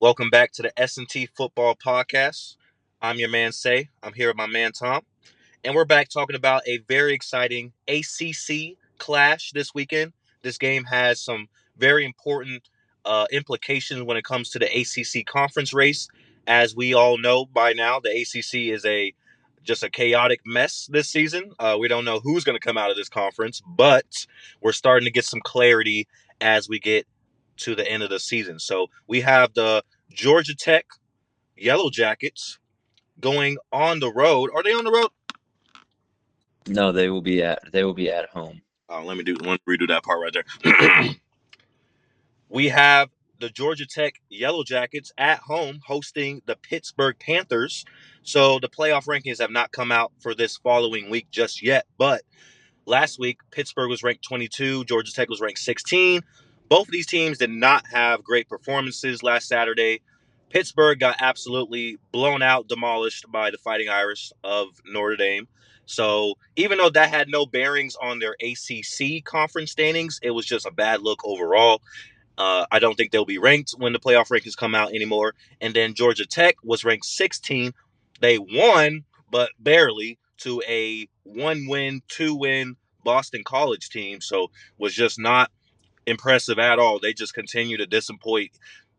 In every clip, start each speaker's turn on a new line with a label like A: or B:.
A: Welcome back to the S&T Football Podcast. I'm your man Say. I'm here with my man Tom, and we're back talking about a very exciting ACC clash this weekend. This game has some very important implications when it comes to the ACC conference race. As we all know by now, the ACC is a just a chaotic mess this season. We don't know who's going to come out of this conference, but we're starting to get some clarity as we get to the end of the season. So we have the Georgia Tech Yellow Jackets going on the road. Are they on the road?
B: No, they will be at home.
A: Let me redo that part right there. We have the Georgia Tech Yellow Jackets at home hosting the Pittsburgh Panthers. So the playoff rankings have not come out for this following week just yet, but last week, Pittsburgh was ranked 22, Georgia Tech was ranked 16. Both of these teams did not have great performances last Saturday. Pittsburgh got absolutely blown out, demolished by the Fighting Irish of Notre Dame. So even though that had no bearings on their ACC conference standings, it was just a bad look overall. I don't think they'll be ranked when the playoff rankings come out anymore. And then Georgia Tech was ranked 16. They won, but barely, to a one-win, two-win Boston College team. So was just not impressive at all. They just continue to disappoint.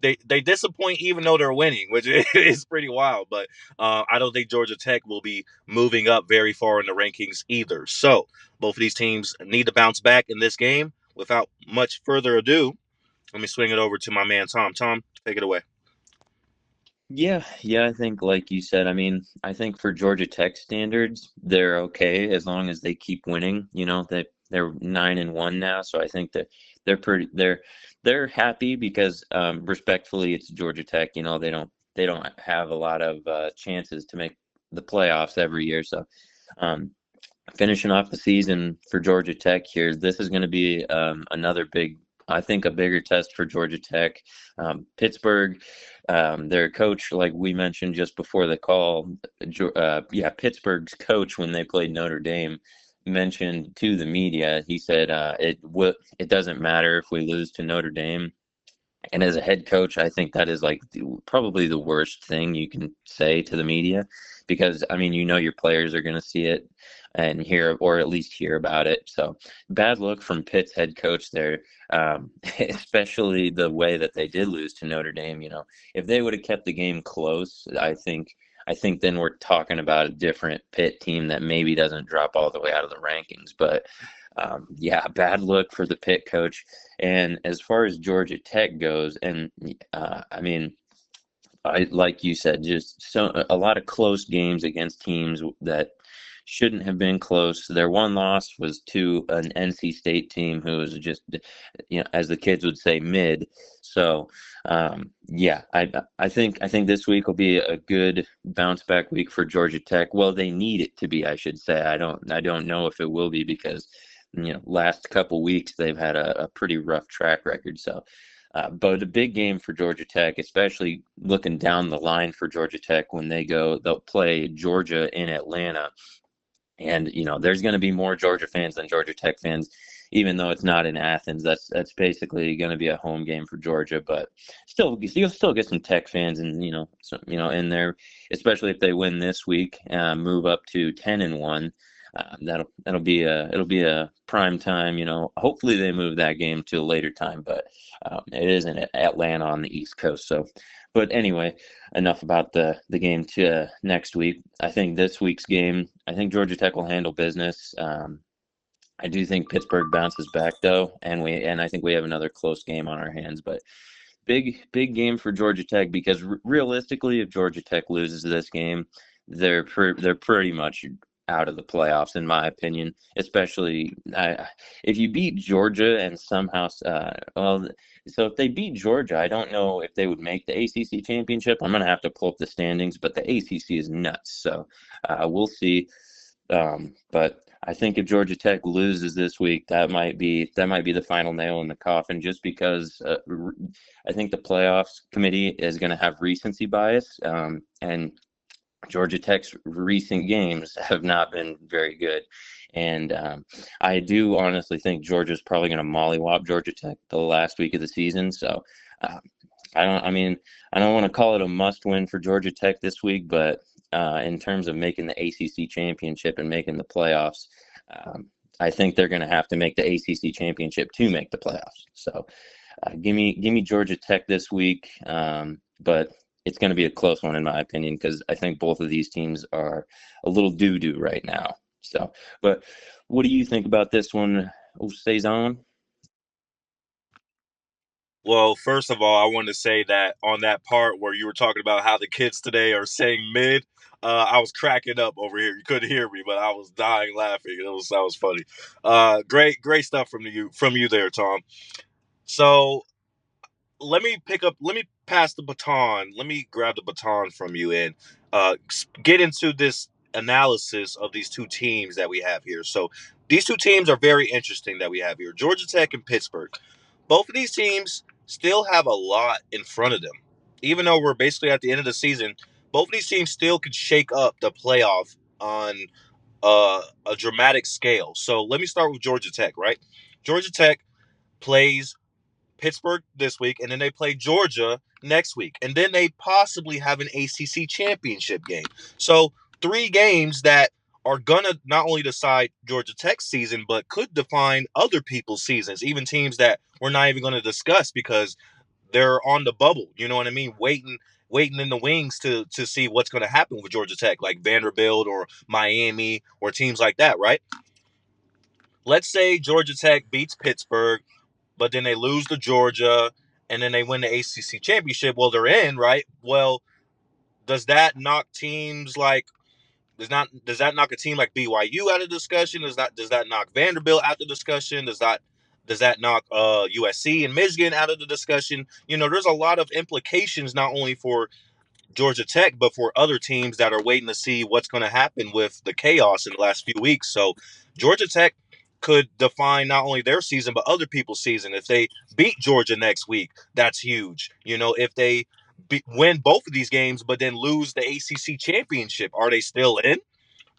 A: They disappoint even though they're winning, which is pretty wild. But I don't think Georgia Tech will be moving up very far in the rankings either. So both of these teams need to bounce back in this game. Without much further ado, let me swing it over to my man Tom. Tom, take it away.
B: Yeah, I think like you said, I think for Georgia Tech standards, they're okay as long as they keep winning. They're 9-1 now, so I think that they're happy because respectfully, it's Georgia Tech. They don't have a lot of chances to make the playoffs every year. So um, finishing off the season for Georgia Tech here, this is going to be another big, I think, a bigger test for Georgia Tech. Pittsburgh, their coach, like we mentioned just before the call, Pittsburgh's coach when they played Notre Dame mentioned to the media, he said it doesn't matter if we lose to Notre Dame. And as a head coach, I think that is like probably the worst thing you can say to the media because, your players are going to see it and hear, or at least hear about it. So bad look from Pitt's head coach there, especially the way that they did lose to Notre Dame. If they would have kept the game close, I think then we're talking about a different Pitt team that maybe doesn't drop all the way out of the rankings. But yeah, bad look for the Pitt coach. And as far as Georgia Tech goes, and I like you said, just a lot of close games against teams that shouldn't have been close. Their one loss was to an NC State team who was just, as the kids would say, mid. So, yeah, I think this week will be a good bounce back week for Georgia Tech. Well, they need it to be, I should say. I don't know if it will be because last couple weeks they've had a pretty rough track record. So, but a big game for Georgia Tech, especially looking down the line for Georgia Tech when they'll play Georgia in Atlanta. And there's going to be more Georgia fans than Georgia Tech fans, even though it's not in Athens. That's basically going to be a home game for Georgia, but still, you'll still get some Tech fans, and in there, especially if they win this week, move up to 10-1. It'll be a prime time. Hopefully they move that game to a later time, but it is in Atlanta on the East Coast. So, but anyway, enough about the game to next week. I think this week's game, I think Georgia Tech will handle business. I do think Pittsburgh bounces back though, and I think we have another close game on our hands. But big game for Georgia Tech because realistically, if Georgia Tech loses this game, they're pretty much out of the playoffs in my opinion. Especially if you beat Georgia and somehow, so if they beat Georgia, I don't know if they would make the ACC championship. I'm gonna have to pull up the standings, but the ACC is nuts, so we'll see. But I think if Georgia Tech loses this week, that might be the final nail in the coffin. Just because I think the playoffs committee is going to have recency bias, and Georgia Tech's recent games have not been very good. And I do honestly think Georgia's probably going to mollywop Georgia Tech the last week of the season. So, uh, I mean, I don't want to call it a must win for Georgia Tech this week, but in terms of making the ACC championship and making the playoffs, um, I think they're going to have to make the ACC championship to make the playoffs. So give me Georgia Tech this week, but it's going to be a close one in my opinion because I think both of these teams are a little doo-doo right now. So, but what do you think about this one, stays on?
A: Well, first of all, I wanted to say that on that part where you were talking about how the kids today are saying mid, I was cracking up over here. You couldn't hear me, but I was dying laughing. That was funny. Great stuff from you there, Tom. So let me pass the baton. Let me grab the baton from you and get into this analysis of these two teams that we have here. So these two teams are very interesting that we have here, Georgia Tech and Pittsburgh. Both of these teams still have a lot in front of them. Even though we're basically at the end of the season, both of these teams still could shake up the playoff on a dramatic scale. So let me start with Georgia Tech, right? Georgia Tech plays Pittsburgh this week, and then they play Georgia next week, and then they possibly have an ACC championship game. So 3 games that are gonna not only decide Georgia Tech's season, but could define other people's seasons, even teams that we're not even going to discuss because they're on the bubble. You know what I mean? Waiting in the wings to see what's going to happen with Georgia Tech, like Vanderbilt or Miami or teams like that, right? Let's say Georgia Tech beats Pittsburgh, but then they lose to Georgia, and then they win the ACC championship. Well, they're in, right? Well, does that knock teams like does that knock a team like BYU out of discussion? Does that knock Vanderbilt out of discussion? Does that knock USC and Michigan out of the discussion? You know, there's a lot of implications not only for Georgia Tech, but for other teams that are waiting to see what's going to happen with the chaos in the last few weeks. So Georgia Tech could define not only their season, but other people's season. If they beat Georgia next week, that's huge. You know, if they win both of these games, but then lose the ACC championship, are they still in?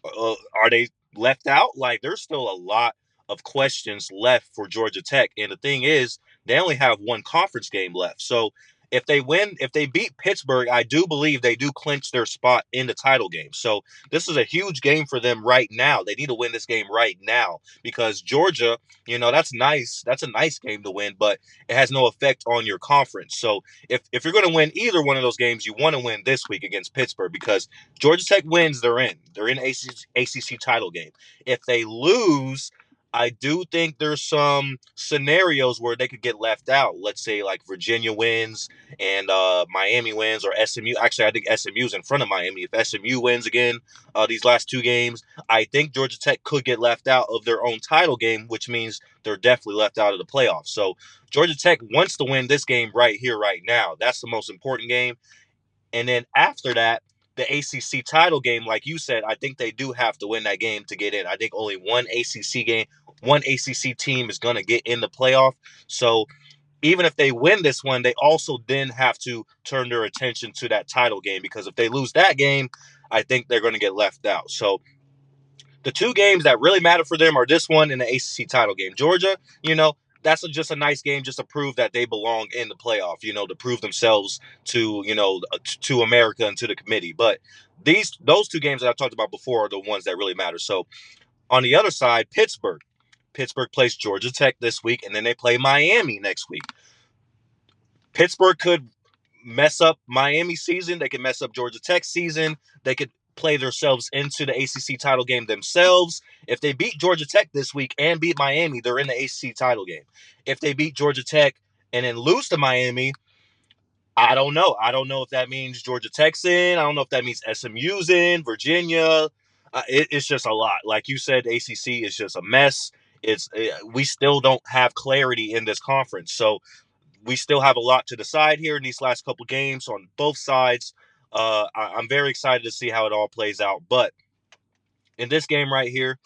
A: Are they left out? Like, there's still a lot of questions left for Georgia Tech. And the thing is, they only have one conference game left. So if they beat Pittsburgh, I do believe they do clinch their spot in the title game. So this is a huge game for them right now. They need to win this game right now because Georgia, you know, that's nice. That's a nice game to win, but it has no effect on your conference. So if you're going to win either one of those games, you want to win this week against Pittsburgh because Georgia Tech wins, they're in. They're in ACC title game. If they lose, I do think there's some scenarios where they could get left out. Let's say like Virginia wins and Miami wins, or SMU. Actually, I think SMU's in front of Miami. If SMU wins again these last 2 games, I think Georgia Tech could get left out of their own title game, which means they're definitely left out of the playoffs. So Georgia Tech wants to win this game right here, right now. That's the most important game. And then after that, the ACC title game, like you said, I think they do have to win that game to get in. I think only one ACC team is going to get in the playoff. So even if they win this one, they also then have to turn their attention to that title game because if they lose that game, I think they're going to get left out. So the 2 games that really matter for them are this one and the ACC title game. Georgia, you know, that's just a nice game just to prove that they belong in the playoff, you know, to prove themselves to, you know, to America and to the committee. But those 2 games that I talked about before are the ones that really matter. So on the other side, Pittsburgh. Pittsburgh plays Georgia Tech this week, and then they play Miami next week. Pittsburgh could mess up Miami season. They could mess up Georgia Tech season. They could play themselves into the ACC title game themselves. If they beat Georgia Tech this week and beat Miami, they're in the ACC title game. If they beat Georgia Tech and then lose to Miami, I don't know. I don't know if that means Georgia Tech's in. I don't know if that means SMU's in, Virginia. It's just a lot. Like you said, ACC is just a mess. We still don't have clarity in this conference. So we still have a lot to decide here in these last couple games on both sides. I'm very excited to see how it all plays out. But in this game right here,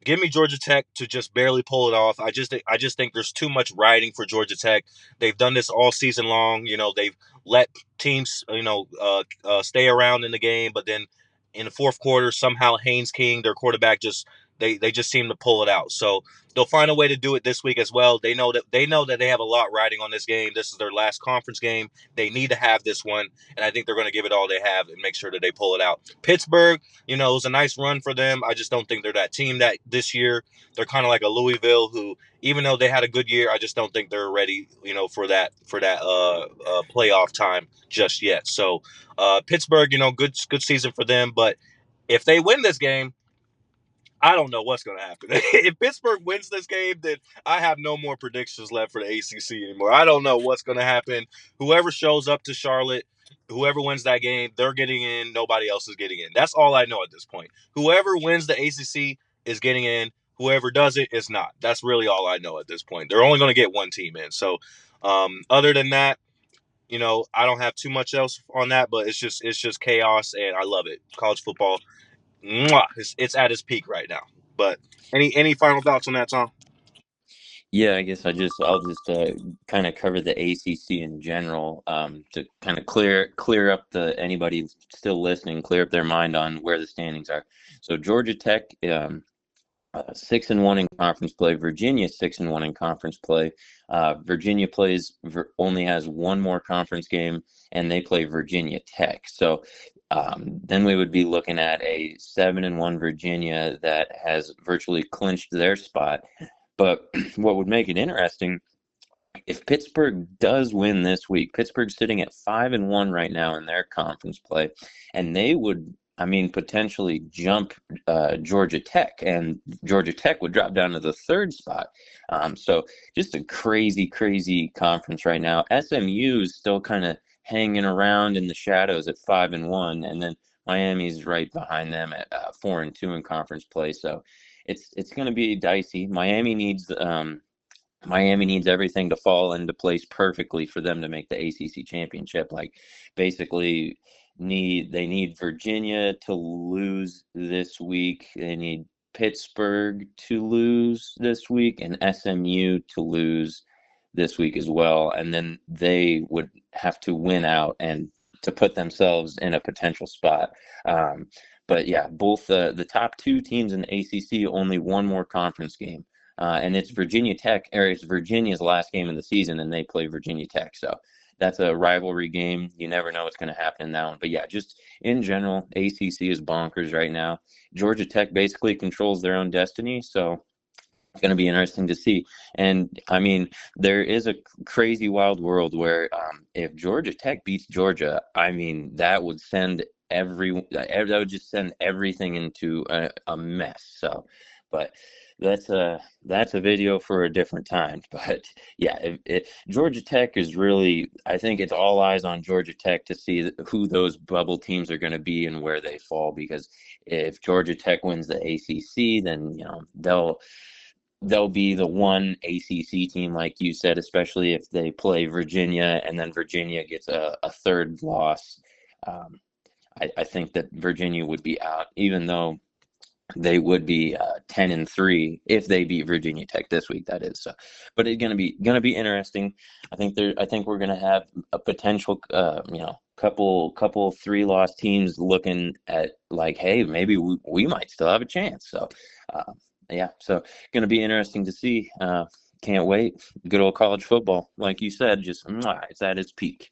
A: give me Georgia Tech to just barely pull it off. I just think there's too much riding for Georgia Tech. They've done this all season long. You know, they've let teams, stay around in the game, but then in the fourth quarter, somehow Haynes King, their quarterback, just They just seem to pull it out. So they'll find a way to do it this week as well. They know that they have a lot riding on this game. This is their last conference game. They need to have this one, and I think they're going to give it all they have and make sure that they pull it out. Pittsburgh, it was a nice run for them. I just don't think they're that team that this year. They're kind of like a Louisville who, even though they had a good year, I just don't think they're ready, for that playoff time just yet. So Pittsburgh, good season for them, but if they win this game, I don't know what's going to happen. If Pittsburgh wins this game, then I have no more predictions left for the ACC anymore. I don't know what's going to happen. Whoever shows up to Charlotte, whoever wins that game, they're getting in. Nobody else is getting in. That's all I know at this point. Whoever wins the ACC is getting in. Whoever does it is not. That's really all I know at this point. They're only going to get one team in. So, other than that, I don't have too much else on that. But it's just chaos, and I love it. College football, mwah, it's at its peak right now. But any final thoughts on that, Tom?
B: Yeah, I guess I'll just kind of cover the ACC in general, to kind of clear up anybody still listening, clear up their mind on where the standings are. So Georgia Tech, 6-1 in conference play. Virginia 6-1 in conference play. Virginia only has one more conference game, and they play Virginia Tech. So then we would be looking at a 7-1 Virginia that has virtually clinched their spot. But what would make it interesting, if Pittsburgh does win this week, Pittsburgh's sitting at 5-1 right now in their conference play, and they would, potentially jump Georgia Tech, and Georgia Tech would drop down to the third spot. So just a crazy, crazy conference right now. SMU is still kind of hanging around in the shadows at 5-1, and then Miami's right behind them at 4-2 in conference play. So it's going to be dicey. Miami needs everything to fall into place perfectly for them to make the ACC championship. Like, basically, they need Virginia to lose this week. They need Pittsburgh to lose this week, and SMU to lose this week as well. And then they would have to win out and to put themselves in a potential spot. But yeah, both the top two teams in the ACC only one more conference game. And it's Virginia Tech, or it's Virginia's last game of the season, and they play Virginia Tech. So that's a rivalry game. You never know what's going to happen in that one. But yeah, just in general, ACC is bonkers right now. Georgia Tech basically controls their own destiny. So it's going to be interesting to see. And there is a crazy wild world where if Georgia Tech beats Georgia, that would just send everything into a mess. So, but that's a video for a different time. But yeah, Georgia Tech is really, I think it's all eyes on Georgia Tech to see who those bubble teams are going to be and where they fall. Because if Georgia Tech wins the ACC, then they'll be the one ACC team, like you said, especially if they play Virginia and then Virginia gets a third loss. I think that Virginia would be out, even though they would be 10-3 if they beat Virginia Tech this week. That is so, but it's gonna be interesting. I think we're gonna have a potential, couple 3-loss teams looking at like, hey, maybe we might still have a chance. So, yeah, so gonna be interesting to see. Can't wait. Good old college football, like you said, just it's at its peak.